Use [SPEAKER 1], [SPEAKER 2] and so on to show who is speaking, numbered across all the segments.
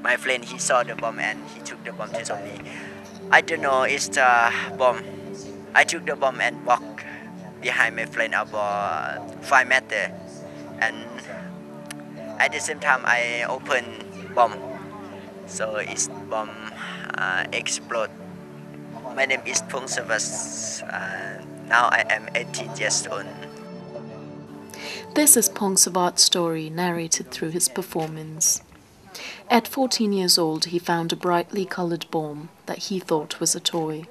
[SPEAKER 1] my friend, he saw the bomb and he took the bomb to show me. I don't know, it's the bomb. I took the bomb and walked behind my friend about 5 meters. And at the same time, I opened bomb. So it's bomb explode. My name is Pongsavat. Now I am 18 years old.
[SPEAKER 2] This is Pongsavat's story narrated through his performance. At 14 years old, he found a brightly colored bomb that he thought was a toy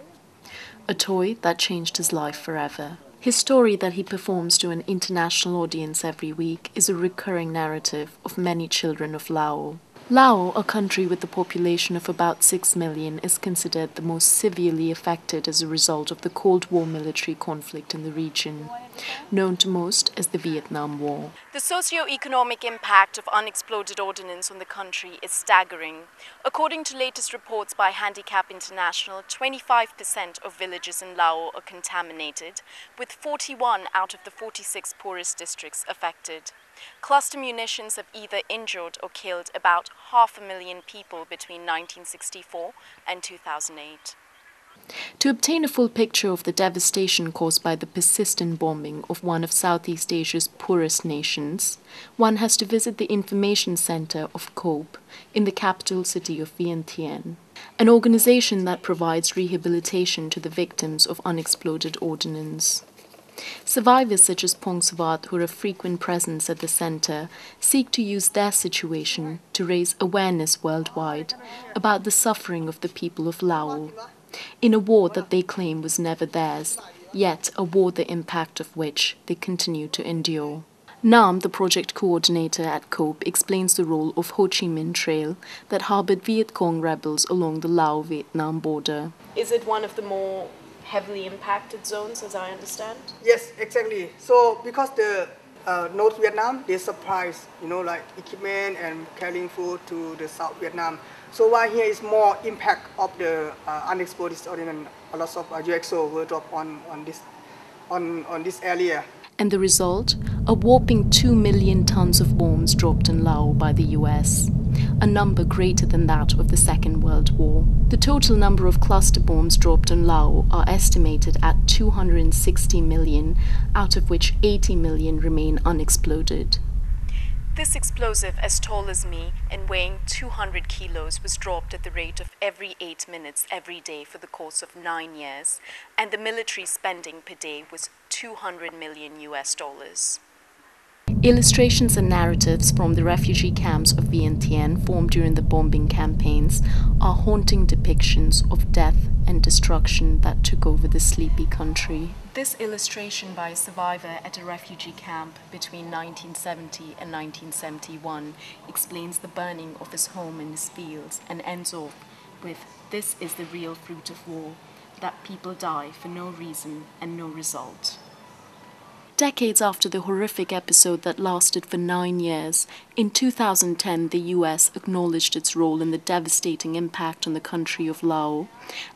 [SPEAKER 2] that changed his life forever. His story that he performs to an international audience every week is a recurring narrative of many children of Lao. Lao, a country with a population of about 6 million, is considered the most severely affected as a result of the Cold War military conflict in the region, known to most as the Vietnam War.
[SPEAKER 3] The socio-economic impact of unexploded ordnance on the country is staggering. According to latest reports by Handicap International, 25% of villages in Lao are contaminated, with 41 out of the 46 poorest districts affected. Cluster munitions have either injured or killed about 500,000 people between 1964 and 2008.
[SPEAKER 2] To obtain a full picture of the devastation caused by the persistent bombing of one of Southeast Asia's poorest nations, one has to visit the information center of COPE in the capital city of Vientiane, an organization that provides rehabilitation to the victims of unexploded ordnance. Survivors such as Pongsavat, who are a frequent presence at the center, seek to use their situation to raise awareness worldwide about the suffering of the people of Lao, in a war that they claim was never theirs, yet a war the impact of which they continue to endure. Nam, the project coordinator at COPE, explains the role of Ho Chi Minh Trail that harbored Viet Cong rebels along the Lao-Vietnam border.
[SPEAKER 3] Is it one of the more heavily impacted zones, as I understand?
[SPEAKER 4] Yes, exactly. So because the North Vietnam, they supply, like equipment and carrying food to the South Vietnam. So why here is more impact of the unexploded ordnance, a lot of UXO were dropped on this area.
[SPEAKER 2] And the result? A whopping 2 million tons of bombs dropped in Lao by the US, a number greater than that of the Second World War. The total number of cluster bombs dropped in Lao are estimated at 260 million, out of which 80 million remain unexploded.
[SPEAKER 3] This explosive, as tall as me and weighing 200 kilos, was dropped at the rate of every 8 minutes every day for the course of 9 years, and the military spending per day was $200 million.
[SPEAKER 2] Illustrations and narratives from the refugee camps of Vientiane formed during the bombing campaigns are haunting depictions of death and destruction that took over the sleepy country. This illustration by a survivor at a refugee camp between 1970 and 1971 explains the burning of his home and his fields and ends off with, "This is the real fruit of war, that people die for no reason and no result." Decades after the horrific episode that lasted for 9 years, in 2010 the US acknowledged its role in the devastating impact on the country of Lao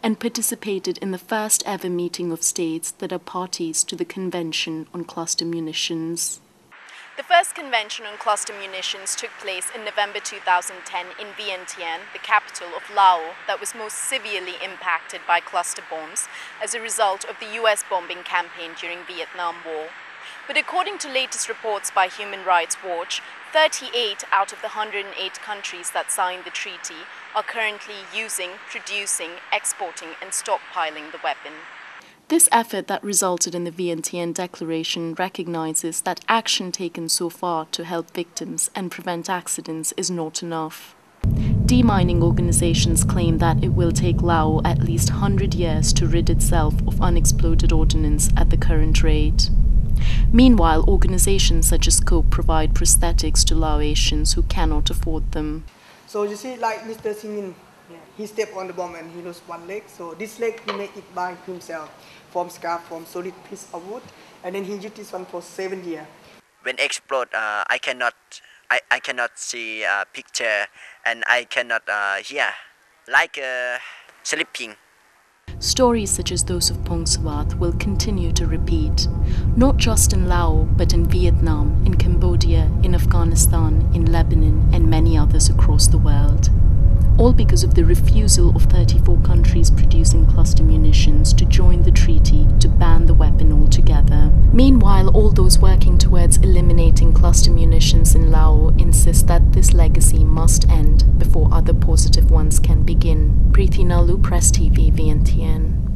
[SPEAKER 2] and participated in the first ever meeting of states that are parties to the Convention on Cluster Munitions.
[SPEAKER 3] The first convention on cluster munitions took place in November 2010 in Vientiane, the capital of Lao, that was most severely impacted by cluster bombs as a result of the US bombing campaign during Vietnam War. But according to latest reports by Human Rights Watch, 38 out of the 108 countries that signed the treaty are currently using, producing, exporting and stockpiling the weapon.
[SPEAKER 2] This effort that resulted in the Vientiane Declaration recognizes that action taken so far to help victims and prevent accidents is not enough. Demining organizations claim that it will take Lao at least 100 years to rid itself of unexploded ordnance at the current rate. Meanwhile, organizations such as COPE provide prosthetics to Laotians who cannot afford them.
[SPEAKER 4] So you see, like Mr. Singin, he stepped on the bomb and he lost one leg. So this leg he made it by himself, from scarf, from solid piece of wood, and then he used this one for 7 years.
[SPEAKER 1] When explode, I cannot see a picture and I cannot hear, like sleeping.
[SPEAKER 2] Stories such as those of Pongsavat will continue to repeat, not just in Laos, but in Vietnam, in Cambodia, in Afghanistan, in Lebanon, and many others across the world. all because of the refusal of 34 countries producing cluster munitions to join the treaty to ban the weapon altogether. Meanwhile, all those working towards eliminating cluster munitions in Laos insist that this legacy must end before other positive ones can begin. Preeti Nalu, Press TV, Vientiane.